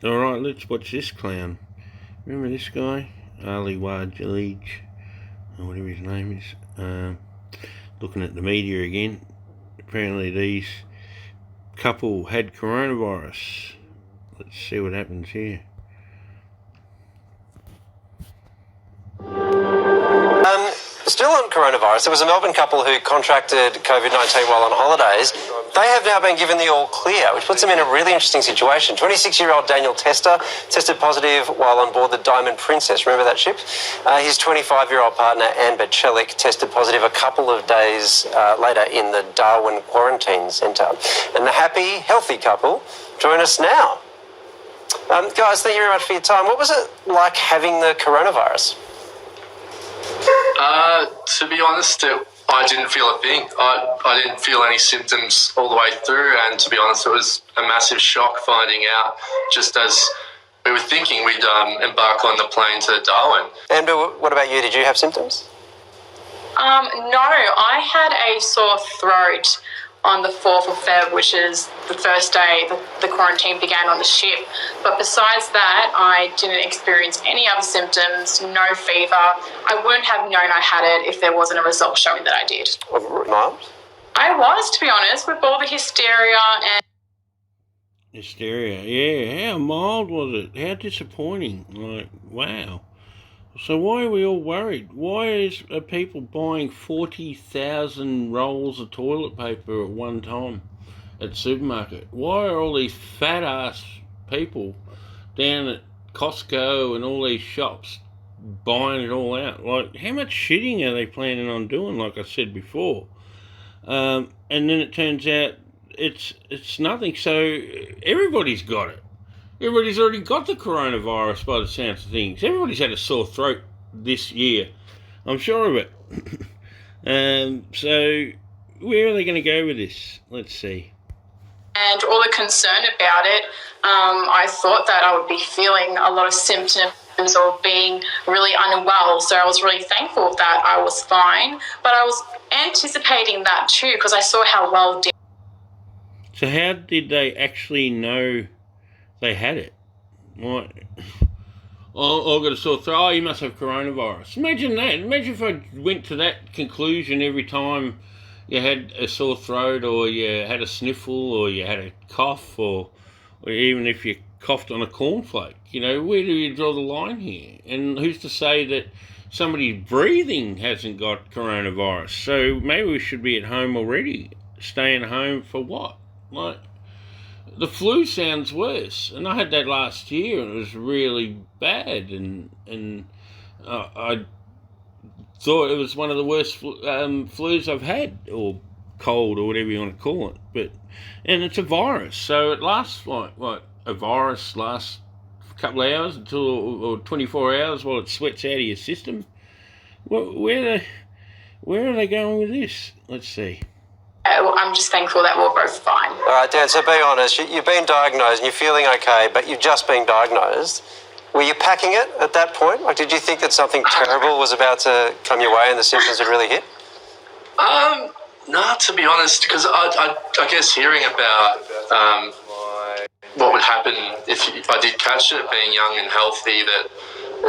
Alright, let's watch this clown. Remember this guy? Ali Wajaleej, or whatever his name is. Looking at the media again. Apparently these couple had coronavirus. Let's see what happens here. Still on coronavirus, there was a Melbourne couple who contracted COVID-19 while on holidays. They have now been given the all clear, which puts them in a really interesting situation. 26-year-old Daniel Tester tested positive while on board the Diamond Princess. Remember that ship? His 25-year-old partner, Amber Chelik, tested positive a couple of days later in the Darwin Quarantine Centre. And the happy, healthy couple join us now. Guys, thank you very much for your time. What was it like having the coronavirus? To be honest, I didn't feel a thing. I didn't feel any symptoms all the way through, and to be honest, it was a massive shock finding out just as we were thinking we'd embark on the plane to Darwin. Amber, what about you? Did you have symptoms? No, I had a sore throat on the 4th of Feb, which is the first day the quarantine began on the ship. But besides that, I didn't experience any other symptoms, no fever. I wouldn't have known I had it if there wasn't a result showing that I did. Miles? I was, to be honest, with all the hysteria and... Hysteria, yeah. How mild was it? How disappointing. Like, wow. So why are we all worried? Why are people buying 40,000 rolls of toilet paper at one time at the supermarket? Why are all these fat-ass people down at Costco and all these shops buying it all out? Like, how much shitting are they planning on doing, like I said before? And then it turns out it's nothing. So everybody's got it. Everybody's already got the coronavirus by the sounds of things. Everybody's had a sore throat this year. I'm sure of it. So where are they going to go with this? Let's see. And all the concern about it, I thought that I would be feeling a lot of symptoms or being really unwell. So I was really thankful that I was fine. But I was anticipating that too because I saw how well did. So how did they actually know they had it? Like, I've got a sore throat. Oh, you must have coronavirus. Imagine that. Imagine if I went to that conclusion every time you had a sore throat or you had a sniffle or you had a cough or even if you coughed on a cornflake. You know, where do you draw the line here? And who's to say that somebody's breathing hasn't got coronavirus? So maybe we should be at home already. Staying home for what? Like, the flu sounds worse, and I had that last year, and it was really bad, and I thought it was one of the worst flus I've had, or cold, or whatever you want to call it. And it's a virus, so it lasts like a virus lasts a couple of hours or 24 hours while it sweats out of your system. Where are they going with this? Let's see. I'm just thankful that we're both fine. All right, Dan, so be honest. You've been diagnosed and you're feeling okay, but you've just been diagnosed. Were you packing it at that point? Like, did you think that something terrible was about to come your way and the symptoms had really hit? No, to be honest, because I guess hearing about what would happen if I did catch it, being young and healthy, that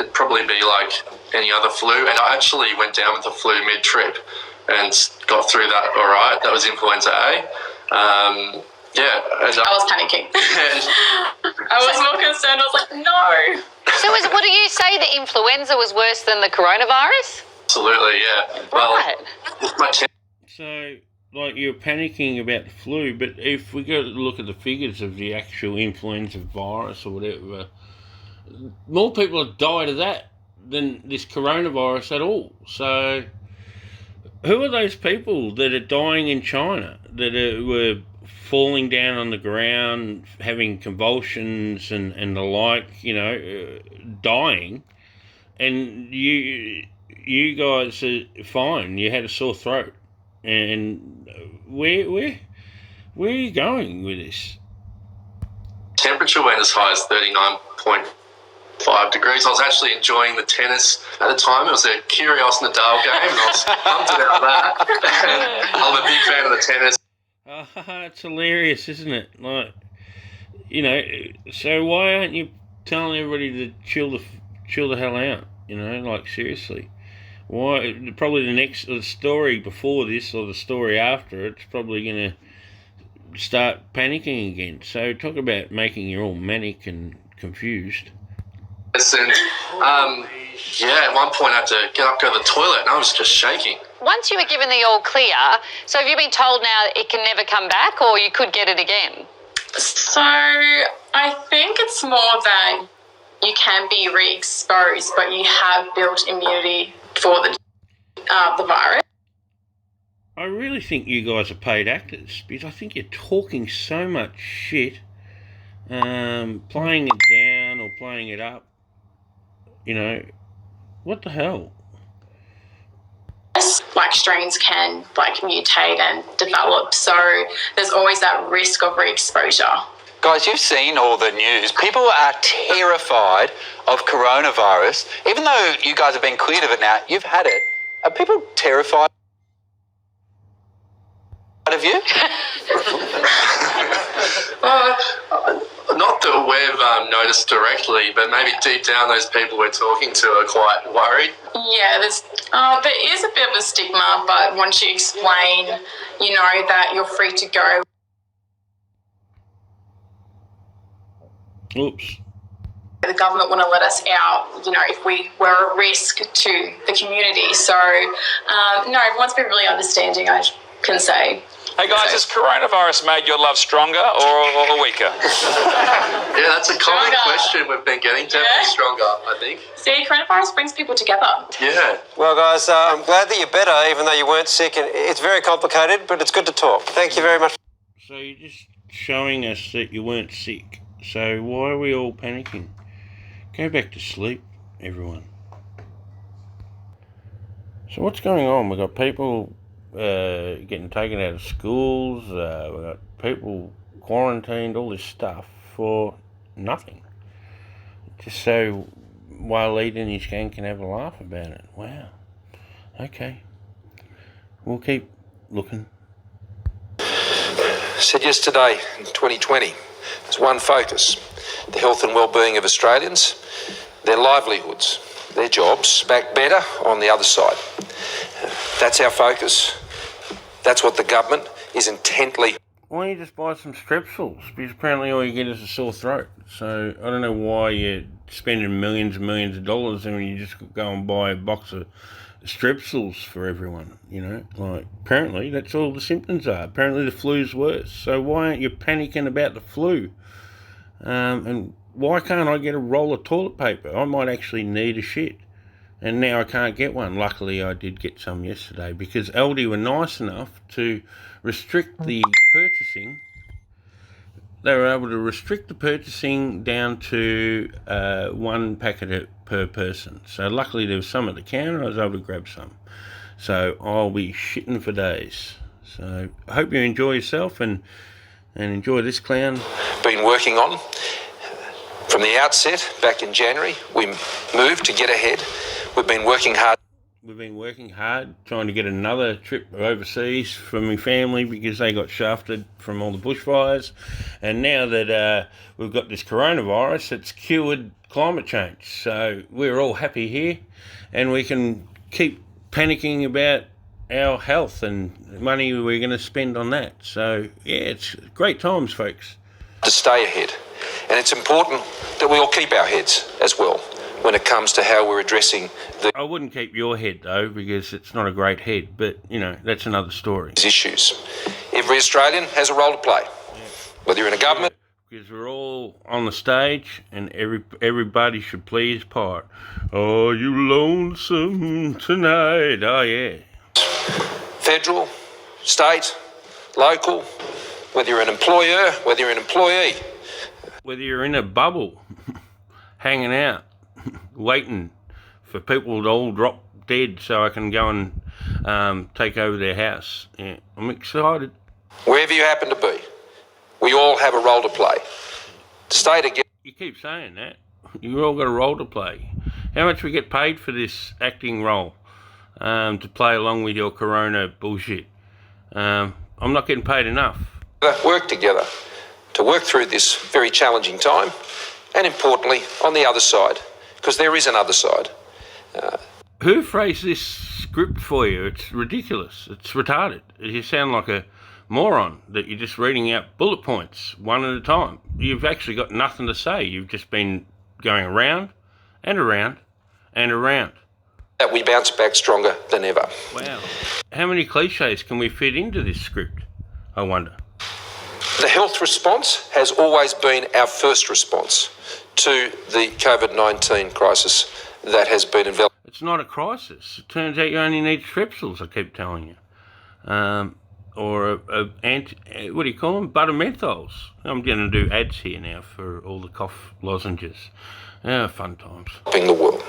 it'd probably be like any other flu. And I actually went down with the flu mid-trip and got through that all right. That was influenza A. I was panicking. I was more concerned. I was like, no. So what do you say, the influenza was worse than the coronavirus? Absolutely, yeah. Right. So, like, you're panicking about the flu, but if we go to look at the figures of the actual influenza virus or whatever, more people have died of that than this coronavirus at all. So who are those people that are dying in China, that were falling down on the ground, having convulsions and the like, dying, and you guys are fine, you had a sore throat, and where are you going with this? Temperature went as high as 39.5 degrees. I was actually enjoying the tennis at the time. It was a Kyrgios-Nadal game, and I was pumped about that. I'm a big fan of the tennis. It's hilarious, isn't it? Like, you know, so why aren't you telling everybody to chill the hell out? You know, like seriously. Why? Probably the next story before this or the story after it's probably going to start panicking again. So talk about making you all manic and confused. And yeah, at one point I had to get up, go to the toilet, and I was just shaking. Once you were given the all clear, so have you been told now it can never come back, or you could get it again? So I think it's more that you can be re-exposed, but you have built immunity for the virus. I really think you guys are paid actors because I think you're talking so much shit, playing it down or playing it up. You know, what the hell? Like strains can like mutate and develop, so there's always that risk of re-exposure. Guys, you've seen all the news. People are terrified of coronavirus. Even though you guys have been cleared of it now, you've had it. Are people terrified of you? Not that we've noticed directly, but maybe deep down those people we're talking to are quite worried. Yeah, there is a bit of a stigma, but once you explain, you know, that you're free to go. Oops. The government want to let us out, you know, if we were a risk to the community. So, no, everyone's been really understanding, I can say. Hey guys, has coronavirus made your love stronger or weaker? Yeah, that's a common Stronger. question we've been getting. Definitely stronger, I think. See, coronavirus brings people together. Yeah. Well, guys, I'm glad that you're better, even though you weren't sick. And it's very complicated, but it's good to talk. Thank you very much. So you're just showing us that you weren't sick. So why are we all panicking? Go back to sleep, everyone. So what's going on? We've got people getting taken out of schools. We've got people quarantined, all this stuff for nothing. Just so Waleed and his gang can have a laugh about it. Wow. Okay. We'll keep looking. Said yesterday in 2020, there's one focus: the health and well-being of Australians, their livelihoods, their jobs, back better on the other side. That's our focus. That's what the government is intently. Why don't you just buy some strepsils? Because apparently all you get is a sore throat. So I don't know why you're spending millions and millions of dollars and you just go and buy a box of strepsils for everyone, you know? Like, apparently that's all the symptoms are. Apparently the flu's worse. So why aren't you panicking about the flu? And why can't I get a roll of toilet paper? I might actually need a shit. And now I can't get one. Luckily, I did get some yesterday because Aldi were nice enough to restrict the purchasing. They were able to restrict the purchasing down to one packet per person. So luckily there was some at the counter. I was able to grab some. So I'll be shitting for days. So I hope you enjoy yourself and enjoy this clown. Been working on from the outset back in January. We moved to get ahead. We've been working hard. We've been working hard trying to get another trip overseas for my family because they got shafted from all the bushfires. And now that we've got this coronavirus, it's cured climate change. So we're all happy here and we can keep panicking about our health and money we're going to spend on that. So, yeah, it's great times, folks. To stay ahead. And it's important that we all keep our heads as well when it comes to how we're addressing I wouldn't keep your head, though, because it's not a great head. But, you know, that's another story. these issues. Every Australian has a role to play, whether you're in a government. Because we're all on the stage and everybody should play his part. Oh, you lonesome tonight. Oh, yeah. Federal, state, local, whether you're an employer, whether you're an employee. Whether you're in a bubble, hanging out, waiting for people to all drop dead so I can go and take over their house. Yeah, I'm excited. Wherever you happen to be, we all have a role to play. To stay together. You keep saying that. You've all got a role to play. How much we get paid for this acting role to play along with your corona bullshit? I'm not getting paid enough. Work together to work through this very challenging time, and importantly, on the other side, because there is an other side. Who phrased this script for you? It's ridiculous. It's retarded. You sound like a moron that you're just reading out bullet points one at a time. You've actually got nothing to say. You've just been going around and around and around. That we bounce back stronger than ever. Wow. How many cliches can we fit into this script, I wonder? The health response has always been our first response to the COVID-19 crisis that has been enveloped. It's not a crisis. It turns out you only need strepsils, I keep telling you. Or what do you call them? Buttermenthols. I'm going to do ads here now for all the cough lozenges. Fun times. The world.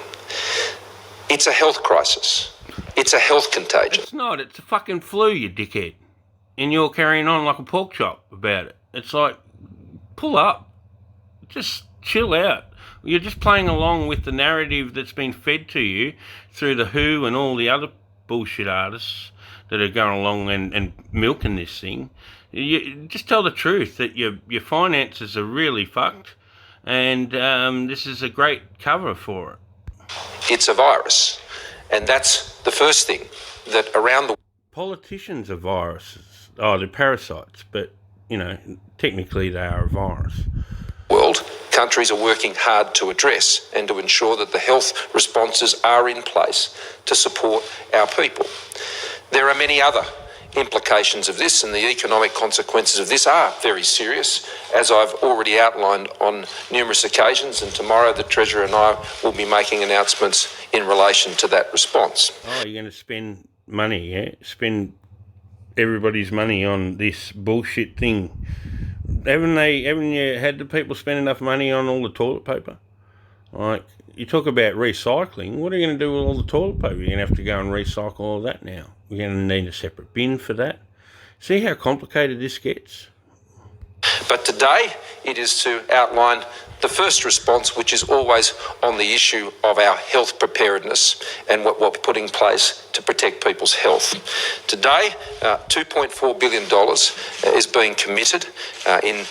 It's a health crisis. It's a health contagion. It's not. It's a fucking flu, you dickhead. And you're carrying on like a pork chop about it. It's like, pull up. Just chill out. You're just playing along with the narrative that's been fed to you through the WHO and all the other bullshit artists that are going along and milking this thing. You just tell the truth that your finances are really fucked, and this is a great cover for it. It's a virus, and that's the first thing that around the Politicians are viruses. Oh, they're parasites, but, technically they are a virus. World, countries are working hard to address and to ensure that the health responses are in place to support our people. There are many other implications of this, and the economic consequences of this are very serious, as I've already outlined on numerous occasions, and tomorrow the Treasurer and I will be making announcements in relation to that response. Oh, you're going to spend money, yeah? Spend everybody's money on this bullshit thing. Haven't you had the people spend enough money on all the toilet paper? Like, you talk about recycling. What are you going to do with all the toilet paper? You're going to have to go and recycle all that now. You're going to need a separate bin for that. See how complicated this gets? But today it is to outline the first response, which is always on the issue of our health preparedness and what we're putting in place to protect people's health. Today, $2.4 billion is being committed in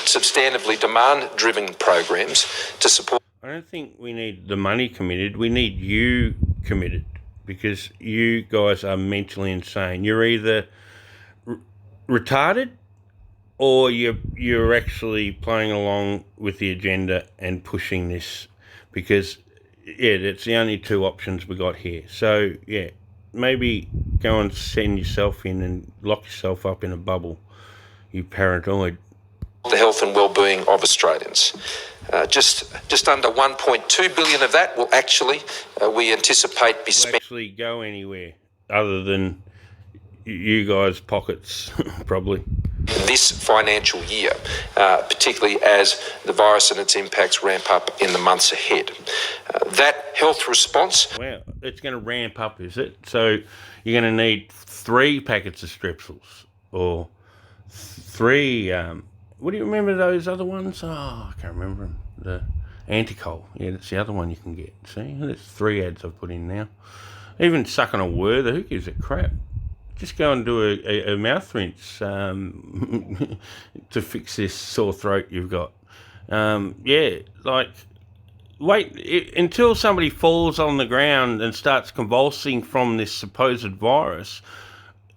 substantively demand-driven programs to support. I don't think we need the money committed. We need you committed, because you guys are mentally insane. You're either retarded, or you're actually playing along with the agenda and pushing this, because it's the only two options we got here. So maybe go and send yourself in and lock yourself up in a bubble, you paranoid. The health and well-being of Australians. Just under 1.2 billion of that will actually, we anticipate, be spent. Actually go anywhere other than you guys' pockets, probably. This financial year, particularly as the virus and its impacts ramp up in the months ahead. That health response. Wow, it's going to ramp up, is it? So you're going to need 3 packets of strepsils, or 3. What do you remember those other ones? Oh, I can't remember them. The Anticol. Yeah, that's the other one you can get. See, there's 3 ads I've put in now. Even sucking a Werther, who gives a crap? Just go and do a mouth rinse to fix this sore throat you've got. Wait until somebody falls on the ground and starts convulsing from this supposed virus.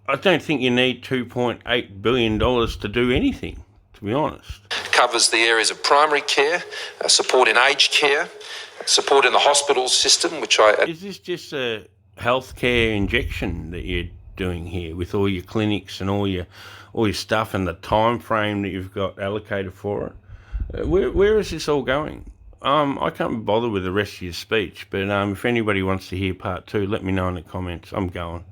I don't think you need $2.8 billion to do anything, to be honest. Covers the areas of primary care, support in aged care, support in the hospital system, which I... Is this just a healthcare injection that you're doing here with all your clinics and all your stuff and the time frame that you've got allocated for it? Where is this all going? I can't be bothered with the rest of your speech, but if anybody wants to hear part 2, let me know in the comments. I'm going.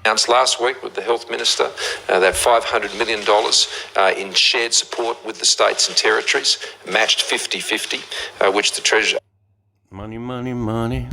Announced last week with the Health Minister that $500 million in shared support with the states and territories, matched 50-50, which the Treasurer... Money, money, money.